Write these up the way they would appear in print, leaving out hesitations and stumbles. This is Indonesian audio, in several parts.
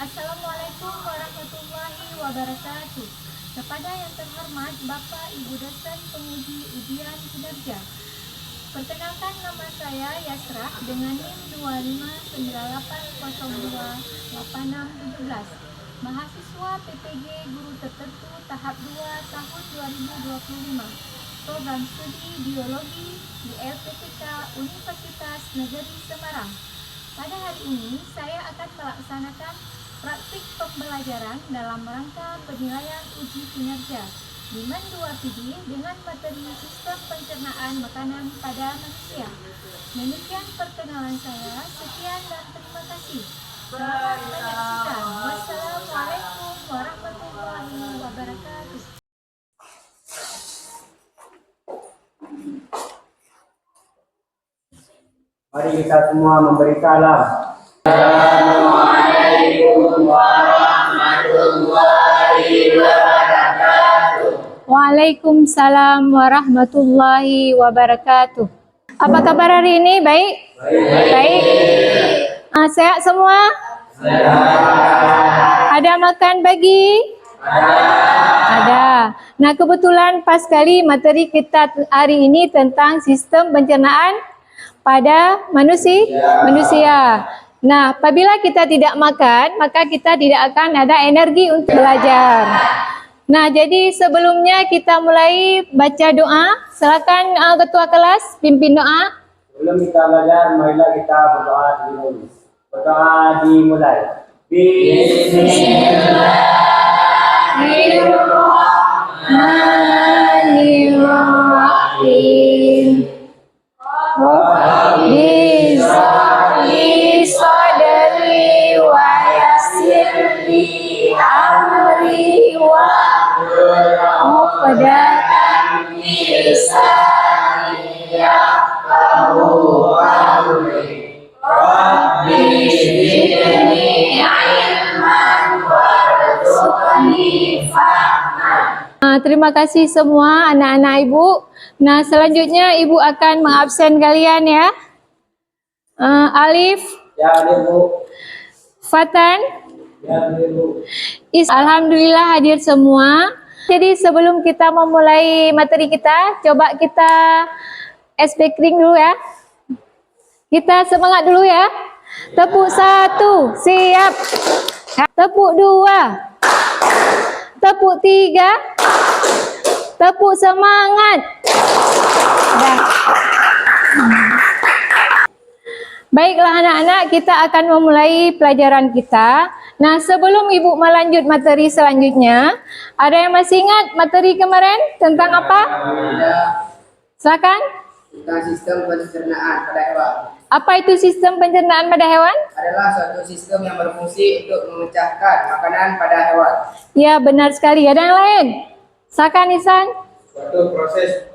Assalamualaikum warahmatullahi wabarakatuh. Kepada yang terhormat Bapak Ibu dosen penguji ujian kinerja. Perkenalkan, nama saya Yasrah dengan NIM 2598028617. Mahasiswa PPG Guru Tertentu tahap 2 tahun 2025. Program studi biologi di LPTK Universitas Negeri Semarang. Pada hari ini saya akan melaksanakan praktik pembelajaran dalam rangka penilaian uji kinerja di Men 2 PD dengan materi sistem pencernaan makanan pada manusia. Demikian perkenalan saya. Sekian dan terima kasih. Selamat menyaksikan. Wassalamualaikum warahmatullahi wabarakatuh. Mari kita semua memberi salam. Assalamualaikum warahmatullahi wabarakatuh. Waalaikumsalam warahmatullahi wabarakatuh. Apa kabar hari ini? Baik? Baik. Sehat semua? Sehat. Ada makan pagi? Ada. Nah, kebetulan pas sekali materi kita hari ini tentang sistem pencernaan pada manusia. Nah, apabila kita tidak makan, maka kita tidak akan ada energi untuk belajar. Nah, jadi sebelumnya kita mulai baca doa. Silakan ketua kelas pimpin doa. Sebelum kita belajar, marilah kita berdoa dulu. Berdoa dimulai. Bismillahirrahmanirrahim. Rabbi sholli sadri wa yassirli amri wa uqdatan min lisani yafqahu qawli. Rabbi zidni ilman warzuqni fahman. Terima kasih semua anak-anak ibu. Nah, selanjutnya ibu akan mengabsen kalian ya. Alif. Ya, Ibu. Fatan. Ya, Ibu. Alhamdulillah hadir semua. Jadi sebelum kita memulai materi kita, coba kita speaking dulu ya. Kita semangat dulu ya. Tepuk 1, siap. Tepuk 2. Tepuk 3. Tepuk semangat. Dah. Baiklah anak-anak, kita akan memulai pelajaran kita. Nah, sebelum ibu melanjut materi selanjutnya, ada yang masih ingat materi kemarin tentang apa? Silakan. Tentang sistem pencernaan pada hewan. Apa itu sistem pencernaan pada hewan? Adalah suatu sistem yang berfungsi untuk memecahkan makanan pada hewan. Ya, benar sekali. Ada yang lain? Silakan Isan. Suatu proses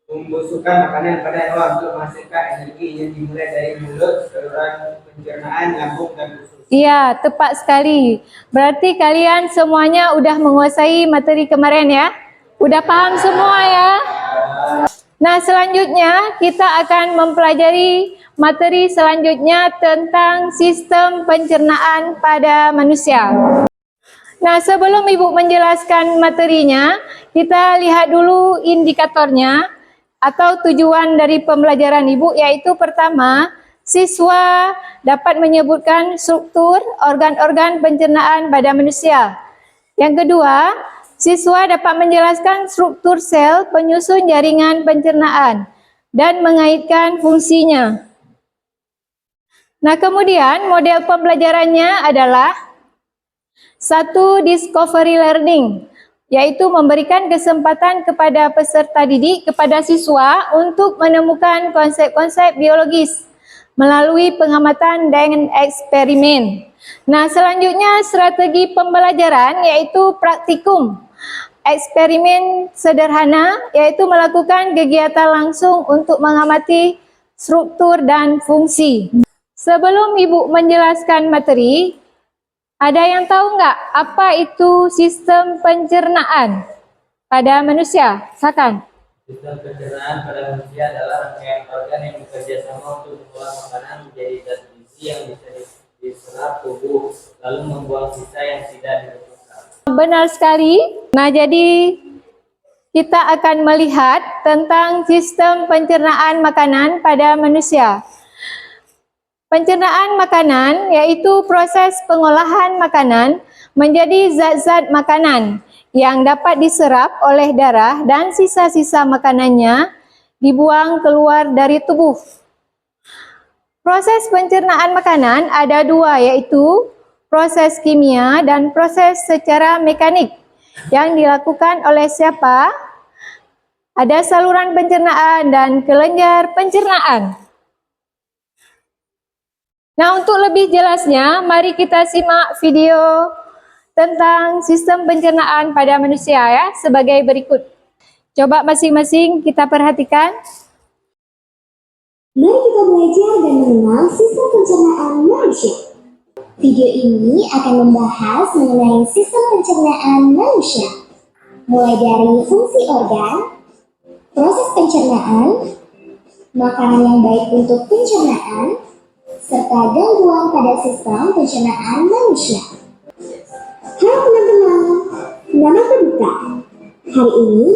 membusukkan makanan pada hewan untuk menghasilkan energi yang dimulai dari mulut, saluran pencernaan, lambung, dan usus. Iya, tepat sekali. Berarti kalian semuanya udah menguasai materi kemarin ya? Udah paham semua ya? Nah, selanjutnya kita akan mempelajari materi selanjutnya tentang sistem pencernaan pada manusia. Nah, sebelum ibu menjelaskan materinya, kita lihat dulu indikatornya atau tujuan dari pembelajaran ibu, yaitu pertama, siswa dapat menyebutkan struktur organ-organ pencernaan pada manusia. Yang kedua, siswa dapat menjelaskan struktur sel penyusun jaringan pencernaan dan mengaitkan fungsinya. Nah, kemudian model pembelajarannya adalah satu, discovery learning, yaitu memberikan kesempatan kepada peserta didik, kepada siswa untuk menemukan konsep-konsep biologis melalui pengamatan dan eksperimen. Nah, selanjutnya strategi pembelajaran yaitu praktikum. Eksperimen sederhana yaitu melakukan kegiatan langsung untuk mengamati struktur dan fungsi. Sebelum ibu menjelaskan materi, ada yang tahu nggak apa itu sistem pencernaan pada manusia? Silakan. Sistem pencernaan pada manusia adalah rangkaian organ yang bekerja sama untuk mengolah makanan menjadi zat gizi yang bisa diserap tubuh, lalu membuang sisa yang tidak dibutuhkan. Benar sekali. Nah, jadi kita akan melihat tentang sistem pencernaan makanan pada manusia. Pencernaan makanan yaitu proses pengolahan makanan menjadi zat-zat makanan yang dapat diserap oleh darah dan sisa-sisa makanannya dibuang keluar dari tubuh. Proses pencernaan makanan ada dua, yaitu proses kimia dan proses secara mekanik yang dilakukan oleh siapa? Ada saluran pencernaan dan kelenjar pencernaan. Nah, untuk lebih jelasnya, mari kita simak video tentang sistem pencernaan pada manusia ya, sebagai berikut. Coba masing-masing kita perhatikan. Mari kita belajar dan mengenal sistem pencernaan manusia. Video ini akan membahas mengenai sistem pencernaan manusia, mulai dari fungsi organ, proses pencernaan, makanan yang baik untuk pencernaan, serta gangguan pada sistem pencernaan manusia. Halo teman-teman, namaku Dita. Hari ini,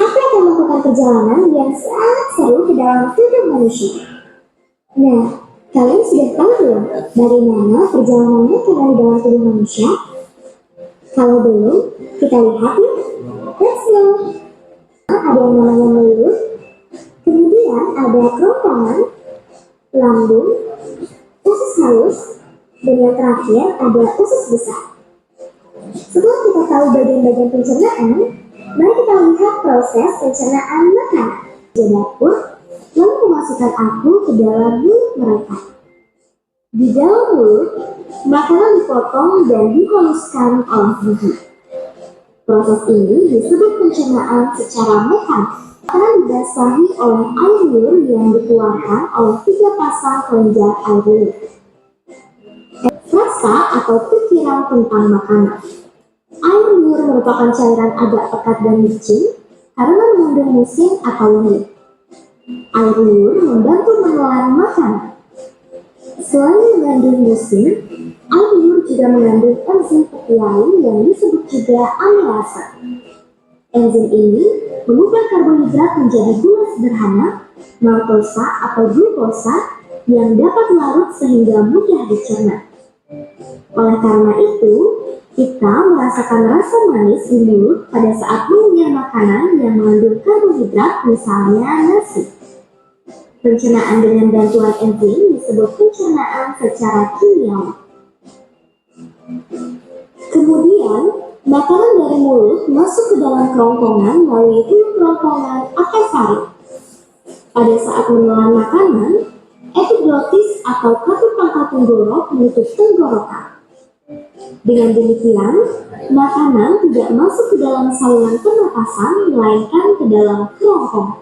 aku akan melakukan perjalanan yang sangat seru ke dalam tubuh manusia. Nah, kalian sudah tahu belum bagaimana perjalanan makanan di dalam tubuh manusia? Kalau belum, kita lihat yuk. Let's go. Ada yang namanya mulut, kemudian ada kerongkongan, lambung, usus halus, dan yang terakhir ada usus besar. Setelah kita tahu bagian-bagian pencernaan, mari kita lihat proses pencernaan makanan. Di dapur, lalu memasukkan aku ke dalam mulut mereka. Di dalam mulut, makanan dipotong dan dihaluskan oleh gigi. Proses ini disebut pencernaan secara mekanik. Makanan dibasahi oleh air liur yang dikeluarkan oleh 3 pasang kelenjar air liur. Rasa atau pikiran tentang makanan. Air liur merupakan cairan agak pekat dan licin karena mengandung musin atau lendir. Air liur membantu menelan makanan. Selain mengandung musin, air liur juga mengandung enzim pekiai yang disebut juga amilase. Enzim ini mengubah karbohidrat menjadi gula sederhana, maltosa atau glukosa yang dapat larut sehingga mudah dicerna. Oleh karena itu, kita merasakan rasa manis di mulut pada saat mengunyah makanan yang mengandung karbohidrat, misalnya nasi. Pencernaan dengan bantuan enzim disebut pencernaan secara kimiawi. Kemudian, makanan dari mulut masuk ke dalam kerongkongan melalui hidung kerongkongan atau faring. Pada saat menelan makanan, epiglotis atau katup pangkal tenggorok menutup tenggorokan. Dengan demikian, makanan tidak masuk ke dalam saluran pernapasan, melainkan ke dalam kerongkongan.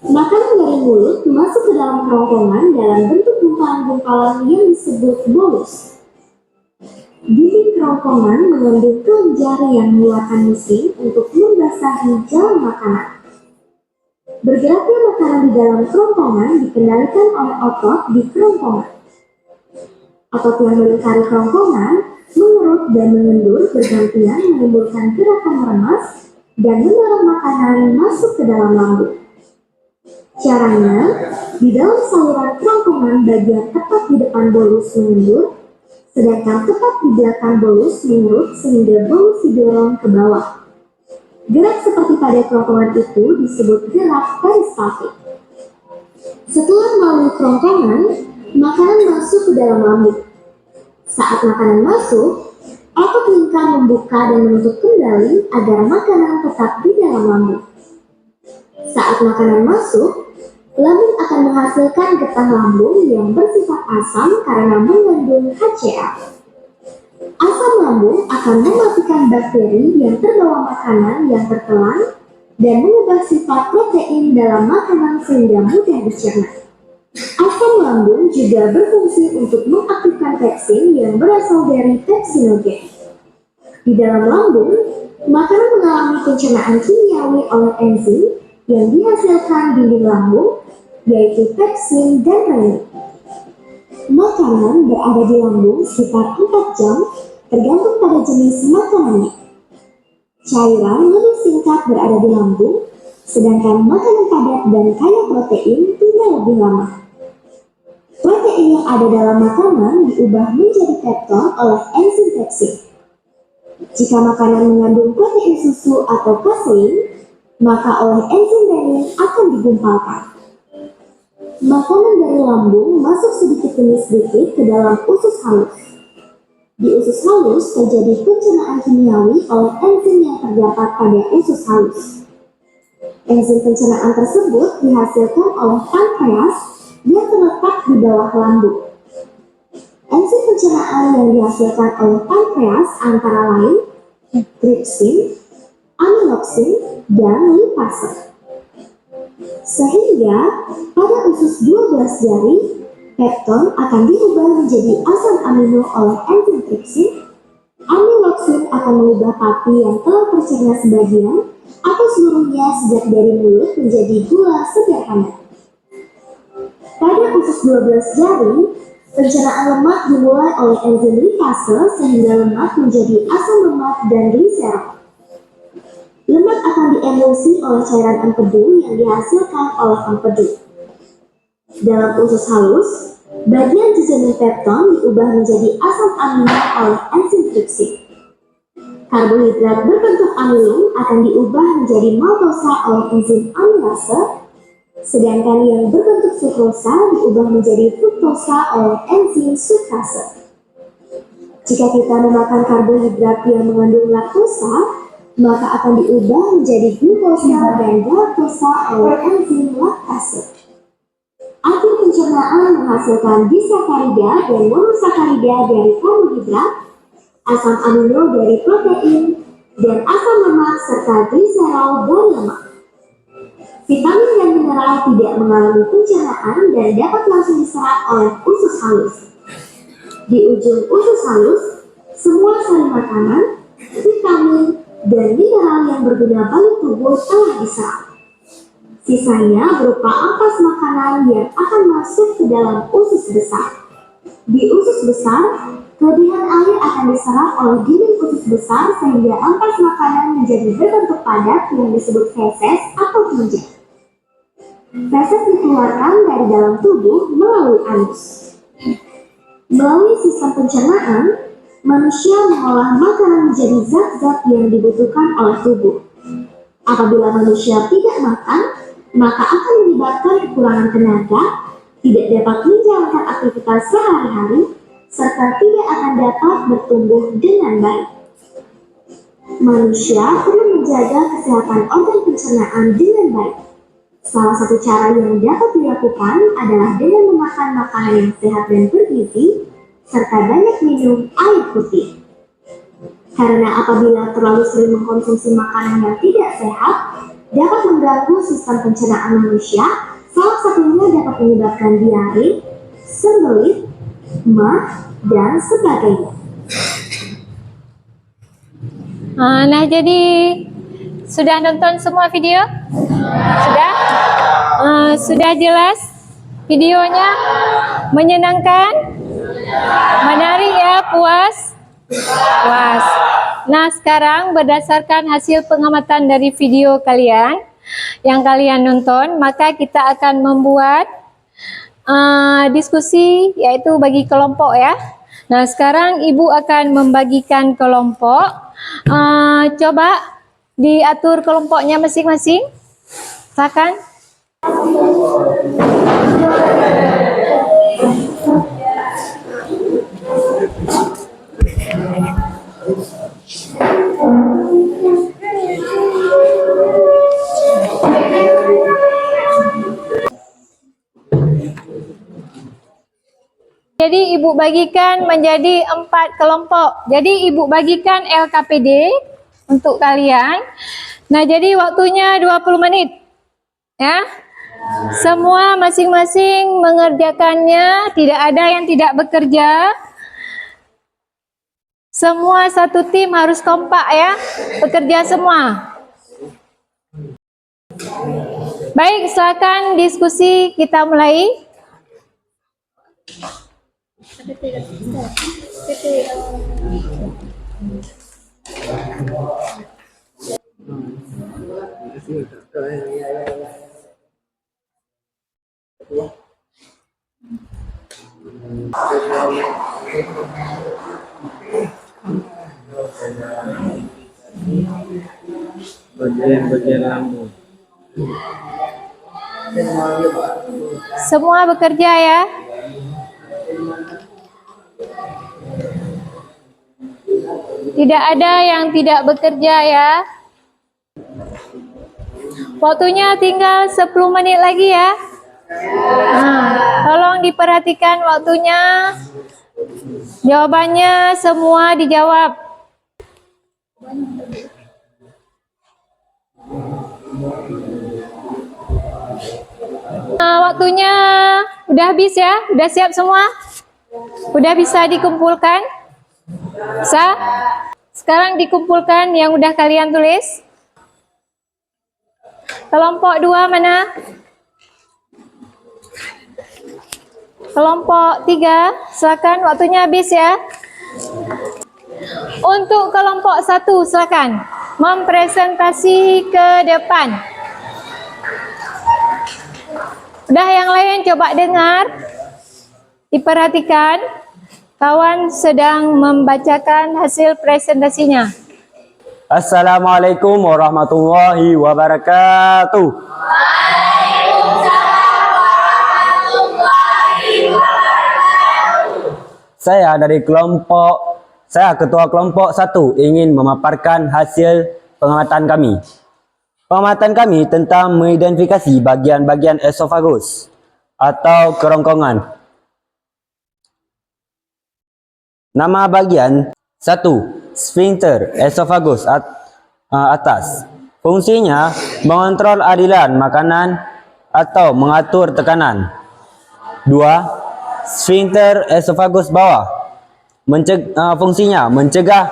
Makanan dari mulut masuk ke dalam kerongkongan dalam bentuk gumpalan-gumpalan yang disebut bolus. Dinding kerongkongan mengandung kelenjar yang mengeluarkan musin untuk membasahi jalan makanan. Bergeraknya makanan di dalam kerongkongan dikendalikan oleh otot di kerongkongan. Otot yang melingkari kerongkongan mengerut dan mengendur bergantian menimbulkan gerakan meremas dan mendorong makanan masuk ke dalam lambung. Caranya, di dalam saluran kerongkongan bagian tepat di depan bolus mengendur, sedangkan tepat di belakang bolus mengerut sehingga bolus didorong ke bawah. Gerak seperti pada kerongkongan itu disebut gerak peristaltik. Setelah melalui kerongkongan, makanan masuk ke dalam lambung. Saat makanan masuk, otot lingkar membuka dan menutup kembali agar makanan tetap di dalam lambung. Saat makanan masuk, lambung akan menghasilkan getah lambung yang bersifat asam karena mengandung HCl. Asam lambung akan mematikan bakteri yang terbawa makanan yang tertelan dan mengubah sifat protein dalam makanan sehingga mudah dicerna. Asam lambung juga berfungsi untuk mengaktifkan pepsin yang berasal dari pepsinogen. Di dalam lambung, makanan mengalami pencernaan kimiawi oleh enzim yang dihasilkan dinding lambung, yaitu pepsin dan renin. makanan berada di lambung sekitar 4 jam tergantung pada jenis makanannya. Cairan lebih singkat berada di lambung, sedangkan makanan padat dan kaya protein tinggal lebih lama. Protein yang ada dalam makanan diubah menjadi pepton oleh enzim pepsin. Jika makanan mengandung protein susu atau kasein, maka oleh enzim renin akan digumpalkan. Makanan dari lambung masuk sedikit demi sedikit ke dalam usus halus. Di usus halus terjadi pencernaan kimiawi oleh enzim yang terdapat pada usus halus. Enzim pencernaan tersebut dihasilkan oleh pankreas yang terletak di bawah lambung. Enzim pencernaan yang dihasilkan oleh pankreas antara lain tripsin, amilopsin, dan lipase. Sehingga pada usus 12 jari, pepton akan diubah menjadi asam amino oleh enzim tripsin. Amilopsin akan mengubah pati yang telah tercerna sebagian atau seluruhnya sejak dari mulut menjadi gula sederhana. Pada usus 12 jari, pencernaan lemak dimulai oleh enzim lipase sehingga lemak menjadi asam lemak dan gliserol. Lemak akan diemulsi oleh cairan empedu yang dihasilkan oleh empedu. Dalam usus halus, bagian jejaring pepton diubah menjadi asam amino oleh enzim tripsin. Karbohidrat berbentuk amilum akan diubah menjadi maltosa oleh enzim amilase, sedangkan yang berbentuk sukrosa diubah menjadi fruktosa oleh enzim sukrase. Jika kita memakan karbohidrat yang mengandung laktosa, maka akan diubah menjadi glukosa dan galaktosa oleh enzim laktase. Akhir pencernaan menghasilkan disakarida dan monosakarida dari karbohidrat, asam amino dari protein, dan asam lemak serta gliserol dari lemak. Vitamin dan mineral tidak mengalami pencernaan dan dapat langsung diserap oleh usus halus. Di ujung usus halus, semua sel makanan, vitamin, dan mineral yang berguna bagi tubuh telah diserap. Sisanya berupa ampas makanan yang akan masuk ke dalam usus besar. Di usus besar, kelebihan air akan diserap oleh dinding usus besar sehingga ampas makanan menjadi berbentuk padat yang disebut feses atau kelenjar. Feses dikeluarkan dari dalam tubuh melalui anus. Melalui sistem pencernaan, manusia mengolah makanan menjadi zat-zat yang dibutuhkan oleh tubuh. Apabila manusia tidak makan, maka akan menyebabkan kekurangan tenaga, tidak dapat menjalankan aktivitas sehari-hari, serta tidak akan dapat bertumbuh dengan baik. Manusia perlu menjaga kesehatan organ pencernaan dengan baik. Salah satu cara yang dapat dilakukan adalah dengan memakan makanan yang sehat dan bergizi, serta banyak minum air putih. Karena apabila terlalu sering mengkonsumsi makanan yang tidak sehat, dapat mengganggu sistem pencernaan manusia, salah satunya dapat menyebabkan diare, sembelit, mah, dan sebagainya. Nah, jadi sudah nonton semua video? Sudah? Sudah jelas videonya? Menyenangkan? Menarik ya? Puas? Puas. Nah, sekarang berdasarkan hasil pengamatan dari video kalian yang kalian nonton, maka kita akan membuat diskusi, yaitu bagi kelompok ya. Nah, sekarang Ibu akan membagikan kelompok. Coba diatur kelompoknya masing-masing. Silakan. Jadi Ibu bagikan menjadi 4 kelompok. Jadi Ibu bagikan LKPD untuk kalian. Nah, jadi waktunya 20 menit. Ya. Semua masing-masing mengerjakannya, tidak ada yang tidak bekerja. Semua satu tim harus kompak ya, bekerja semua. Baik, silakan diskusi kita mulai. Bagian-bagian lambung. Semua bekerja ya. Tidak ada yang tidak bekerja ya. Waktunya tinggal 10 menit lagi ya. Tolong diperhatikan waktunya. Jawabannya semua dijawab. Waktunya udah habis ya. Udah siap semua? Udah bisa dikumpulkan? Bisa? Sekarang dikumpulkan yang udah kalian tulis. Kelompok 2 mana? Kelompok 3, silakan, waktunya habis ya. Untuk kelompok 1, silakan mempresentasi ke depan. Udah, yang lain coba dengar. Diperhatikan, kawan sedang membacakan hasil presentasinya. Assalamualaikum warahmatullahi wabarakatuh. Saya ketua kelompok 1 ingin memaparkan hasil pengamatan kami. Pengamatan kami tentang mengidentifikasi bagian-bagian esofagus atau kerongkongan. Nama bagian 1. Sphincter esofagus atas. Fungsinya mengontrol aliran makanan atau mengatur tekanan. 2. Sphincter esofagus bawah. Fungsinya mencegah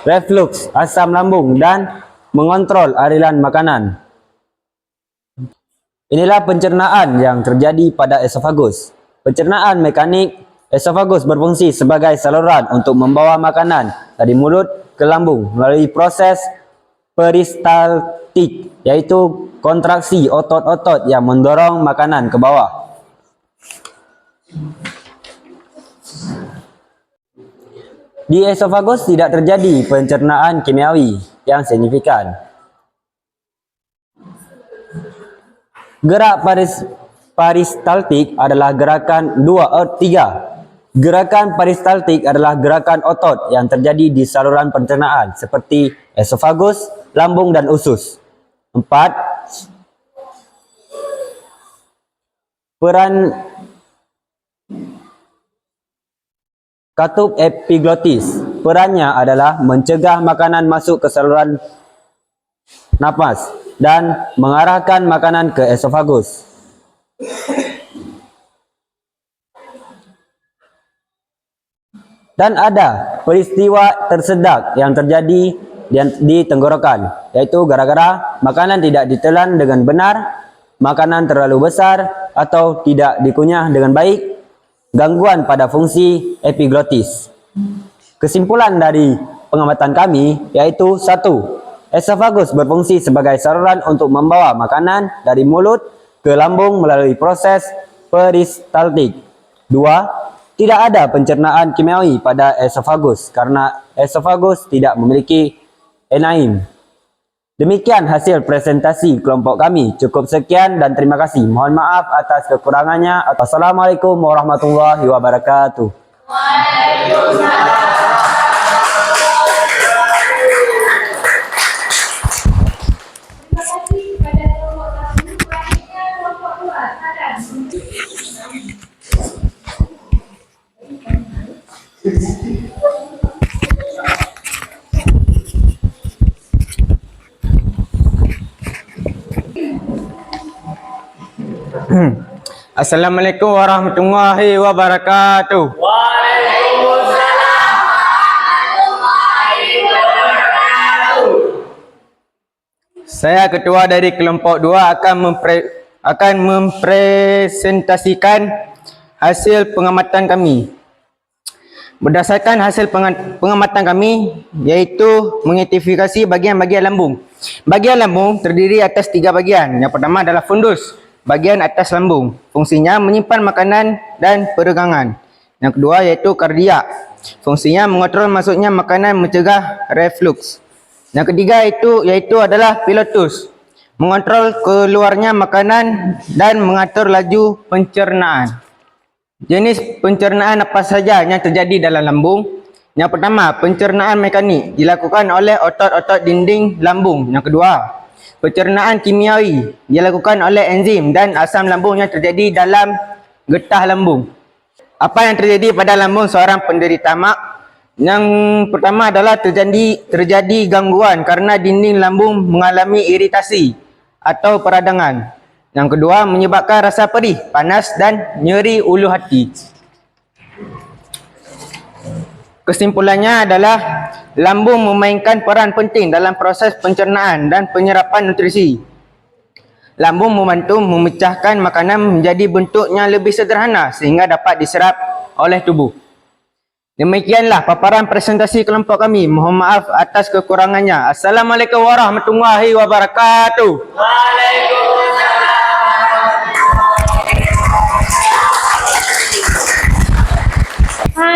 reflux asam lambung dan mengontrol aliran makanan. Inilah pencernaan yang terjadi pada esofagus. Pencernaan mekanik. Esofagus berfungsi sebagai saluran untuk membawa makanan dari mulut ke lambung melalui proses peristaltik, yaitu kontraksi otot-otot yang mendorong makanan ke bawah. Di esofagus tidak terjadi pencernaan kimiawi yang signifikan. Gerak peristaltik adalah gerakan 3. Gerakan peristaltik adalah gerakan otot yang terjadi di saluran pencernaan seperti esofagus, lambung, dan usus. 4. Peran katup epiglotis. Perannya adalah mencegah makanan masuk ke saluran napas dan mengarahkan makanan ke esofagus. Dan ada peristiwa tersedak yang terjadi di tenggorokan, yaitu gara-gara makanan tidak ditelan dengan benar, makanan terlalu besar atau tidak dikunyah dengan baik, gangguan pada fungsi epiglotis. Kesimpulan dari pengamatan kami yaitu 1. Esofagus berfungsi sebagai saluran untuk membawa makanan dari mulut ke lambung melalui proses peristaltik. 2. Tidak ada pencernaan kimiawi pada esofagus karena esofagus tidak memiliki enzim. Demikian hasil presentasi kelompok kami. Cukup sekian dan terima kasih. Mohon maaf atas kekurangannya. Assalamualaikum warahmatullahi wabarakatuh. Terima kasih kepada kelompok 1. Selanjutnya kelompok 2, silakan. Assalamualaikum warahmatullahi wabarakatuh. Saya ketua dari kelompok 2 akan mempresentasikan hasil pengamatan kami. Berdasarkan hasil pengamatan kami, yaitu mengidentifikasi bagian-bagian lambung. Bagian lambung terdiri atas 3 bagian. Yang pertama adalah fundus, bagian atas lambung. Fungsinya menyimpan makanan dan peregangan. Yang kedua yaitu kardiak. Fungsinya mengontrol masuknya makanan, mencegah reflux. Yang ketiga yaitu adalah pilotus, mengontrol keluarnya makanan dan mengatur laju pencernaan. Jenis pencernaan apa saja yang terjadi dalam lambung? Yang pertama, pencernaan mekanik dilakukan oleh otot-otot dinding lambung. Yang kedua, pencernaan kimiawi dilakukan oleh enzim dan asam lambung yang terjadi dalam getah lambung. Apa yang terjadi pada lambung seorang penderita mak? Yang pertama adalah terjadi gangguan karena dinding lambung mengalami iritasi atau peradangan. Yang kedua, menyebabkan rasa perih, panas dan nyeri ulu hati. Kesimpulannya adalah lambung memainkan peran penting dalam proses pencernaan dan penyerapan nutrisi. Lambung membantu memecahkan makanan menjadi bentuknya lebih sederhana sehingga dapat diserap oleh tubuh. Demikianlah paparan presentasi kelompok kami. Mohon maaf atas kekurangannya. Assalamualaikum warahmatullahi wabarakatuh.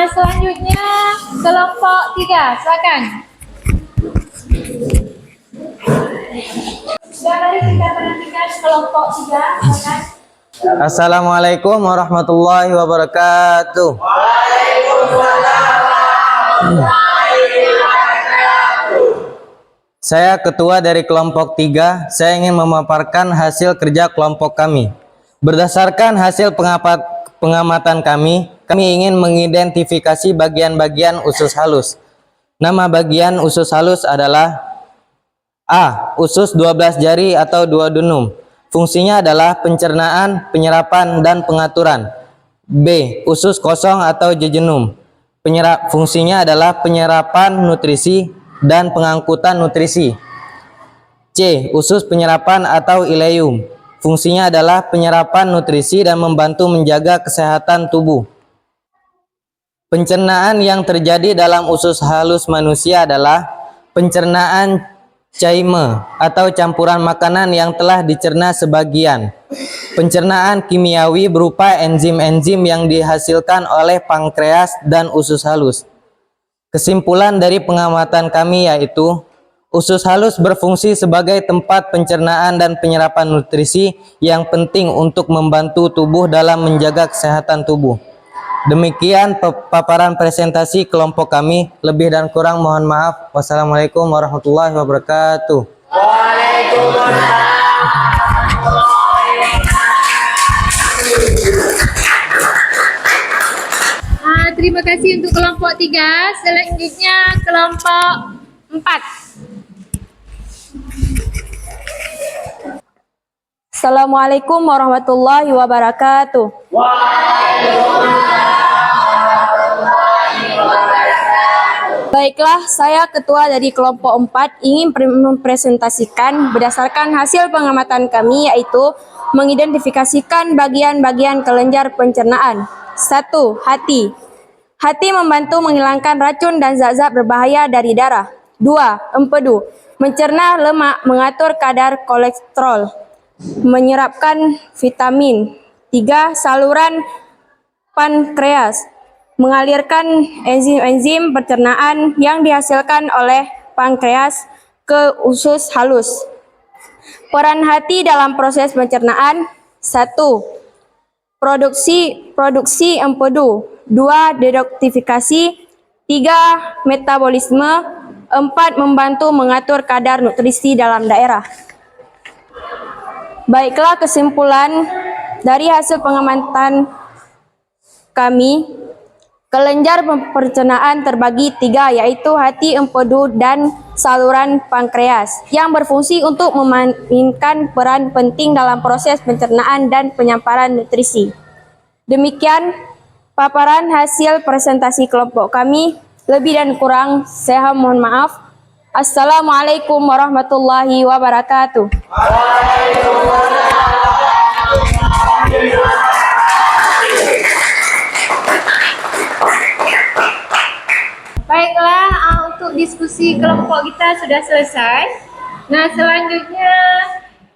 Selanjutnya kelompok 3, silakan. Dan mari kita perhatikan kelompok 3, silakan. Assalamualaikum warahmatullahi wabarakatuh. Saya ketua dari kelompok 3. Saya ingin memaparkan hasil kerja kelompok kami. Berdasarkan hasil pengamatan kami ingin mengidentifikasi bagian-bagian usus halus. Nama bagian usus halus adalah A. Usus 12 jari atau duodenum. Fungsinya adalah pencernaan, penyerapan, dan pengaturan. B. Usus kosong atau jejunum. Fungsinya adalah penyerapan nutrisi dan pengangkutan nutrisi. C. Usus penyerapan atau ileum. Fungsinya adalah penyerapan nutrisi dan membantu menjaga kesehatan tubuh. Pencernaan yang terjadi dalam usus halus manusia adalah pencernaan caime atau campuran makanan yang telah dicerna sebagian. Pencernaan kimiawi berupa enzim-enzim yang dihasilkan oleh pankreas dan usus halus. Kesimpulan dari pengamatan kami yaitu usus halus berfungsi sebagai tempat pencernaan dan penyerapan nutrisi yang penting untuk membantu tubuh dalam menjaga kesehatan tubuh. Demikian paparan presentasi kelompok kami. Lebih dan kurang mohon maaf. Wassalamualaikum warahmatullahi wabarakatuh. Terima kasih untuk kelompok 3. Selanjutnya kelompok 4. Assalamualaikum warahmatullahi wabarakatuh. Baiklah, saya ketua dari kelompok 4 ingin mempresentasikan berdasarkan hasil pengamatan kami yaitu mengidentifikasikan bagian-bagian kelenjar pencernaan. 1. Hati. Hati membantu menghilangkan racun dan zat-zat berbahaya dari darah. 2. Empedu. Mencerna lemak, mengatur kadar kolesterol, menyerapkan vitamin. 3. Saluran pankreas. Mengalirkan enzim-enzim pencernaan yang dihasilkan oleh pankreas ke usus halus. Peran hati dalam proses pencernaan. 1. Produksi empedu. 2. Detoksifikasi. 3. Metabolisme. 4. Membantu mengatur kadar nutrisi dalam daerah. Baiklah, kesimpulan dari hasil pengamatan kami, kelenjar pencernaan terbagi 3 yaitu hati, empedu, dan saluran pankreas yang berfungsi untuk memainkan peran penting dalam proses pencernaan dan penyamparan nutrisi. Demikian paparan hasil presentasi kelompok kami. Lebih dan kurang saya mohon maaf. Assalamualaikum warahmatullahi wabarakatuh. Baiklah, untuk diskusi kelompok kita sudah selesai. Nah, selanjutnya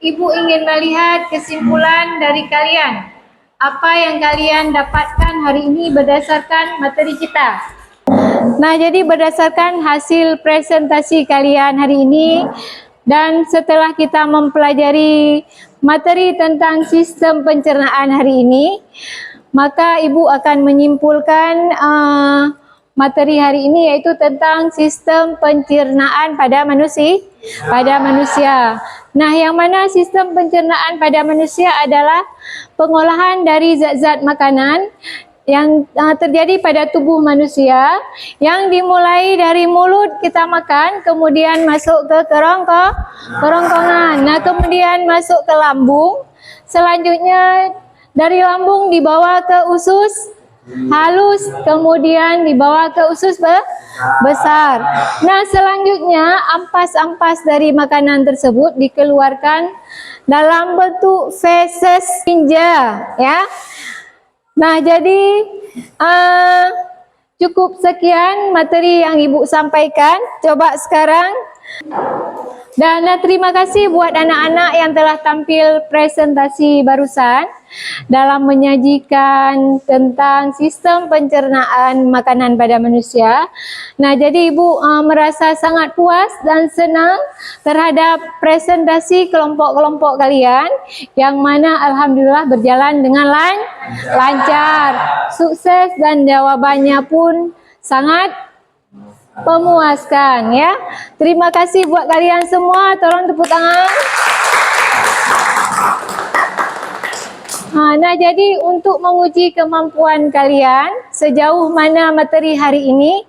Ibu ingin melihat kesimpulan dari kalian. Apa yang kalian dapatkan hari ini berdasarkan materi kita. Nah, jadi berdasarkan hasil presentasi kalian hari ini dan setelah kita mempelajari materi tentang sistem pencernaan hari ini, maka Ibu akan menyimpulkan materi hari ini yaitu tentang sistem pencernaan pada manusia. Nah, yang mana sistem pencernaan pada manusia adalah pengolahan dari zat-zat makanan yang terjadi pada tubuh manusia yang dimulai dari mulut kita makan, kemudian masuk ke kerongkongan. Nah, kemudian masuk ke lambung. Selanjutnya dari lambung dibawa ke usus halus, kemudian dibawa ke usus besar. Nah, selanjutnya ampas-ampas dari makanan tersebut dikeluarkan dalam bentuk feses tinja, ya. Nah, jadi cukup sekian materi yang Ibu sampaikan. Coba sekarang. Dan terima kasih buat anak-anak yang telah tampil presentasi barusan dalam menyajikan tentang sistem pencernaan makanan pada manusia. Nah, jadi Ibu merasa sangat puas dan senang terhadap presentasi kelompok-kelompok kalian yang mana alhamdulillah berjalan dengan lancar, sukses dan jawabannya pun sangat memuaskan, ya. Terima kasih buat kalian semua. Tolong tepuk tangan. Nah, jadi untuk menguji kemampuan kalian sejauh mana materi hari ini,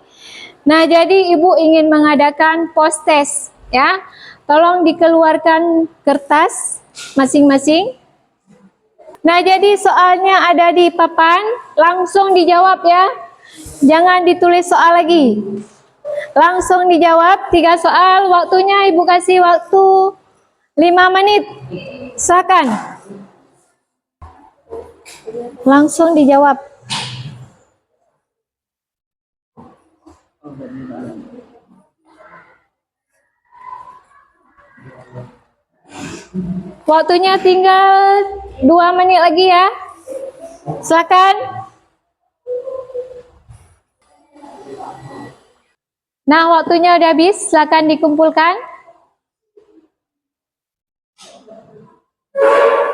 nah, jadi Ibu ingin mengadakan post test, ya. Tolong dikeluarkan kertas masing-masing. Nah, jadi soalnya ada di papan, langsung dijawab, ya. Jangan ditulis soal lagi. Langsung dijawab 3 soal. Waktunya Ibu kasih waktu 5 menit. Silakan. Langsung dijawab. Waktunya tinggal 2 menit lagi, ya. Silakan. Nah, waktunya udah habis, silakan dikumpulkan.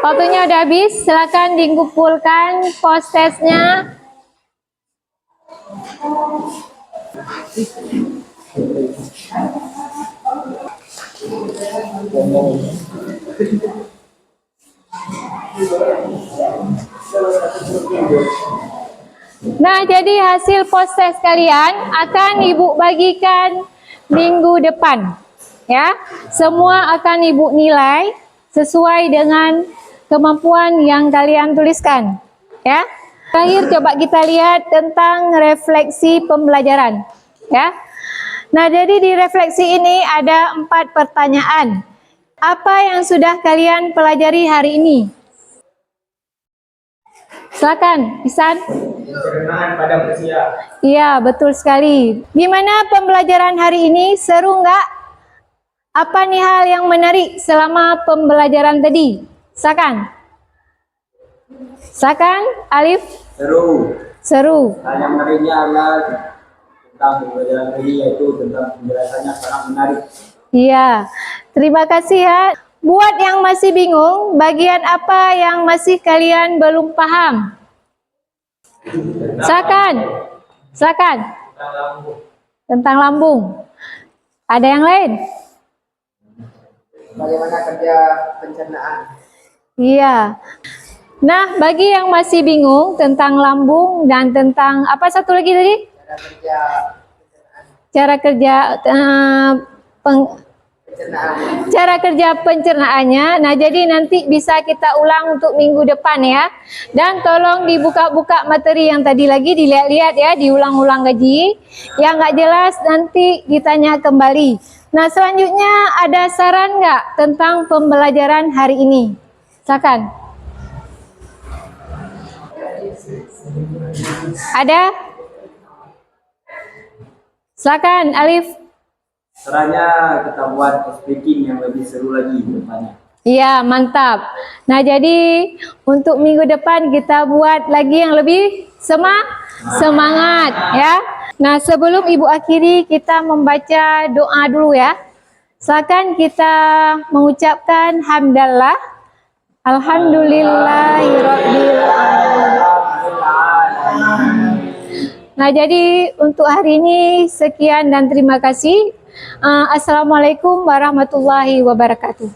Waktunya udah habis, silakan dikumpulkan post testnya. Nah, jadi hasil post test kalian akan Ibu bagikan minggu depan, ya. Semua akan Ibu nilai sesuai dengan kemampuan yang kalian tuliskan, ya. Terakhir coba kita lihat tentang refleksi pembelajaran, ya. Nah, jadi di refleksi ini ada 4 pertanyaan. Apa yang sudah kalian pelajari hari ini? Silakan, Isan. Pencernaan pada manusia. Iya, betul sekali. Gimana pembelajaran hari ini? Seru nggak? Apa nih hal yang menarik selama pembelajaran tadi? Silakan. Silakan, Alif. Seru. Hal yang menariknya adalah tentang pembelajaran ini, yaitu tentang penjelasannya sangat menarik. Iya, terima kasih, ya. Buat yang masih bingung, bagian apa yang masih kalian belum paham? Silakan. Silakan. Tentang lambung. Ada yang lain? Bagaimana kerja pencernaan? Iya. Nah, bagi yang masih bingung tentang lambung dan tentang apa satu lagi tadi? Cara kerja cara kerja pencernaannya. Nah, jadi nanti bisa kita ulang untuk minggu depan, ya. Dan tolong dibuka-buka materi yang tadi lagi, dilihat-lihat, ya, diulang-ulang lagi. Yang nggak jelas nanti ditanya kembali. Nah, selanjutnya ada saran nggak tentang pembelajaran hari ini? Silakan. Ada? Silakan Alif. Caranya kita buat speaking yang lebih seru lagi depannya. Iya, mantap. Nah, jadi untuk minggu depan kita buat lagi yang lebih semangat ya. Nah, sebelum Ibu akhiri, kita membaca doa dulu ya. Silakan kita mengucapkan hamdalah. Alhamdulillahirabbil alamin. Nah, jadi untuk hari ini sekian dan terima kasih. Assalamualaikum warahmatullahi wabarakatuh.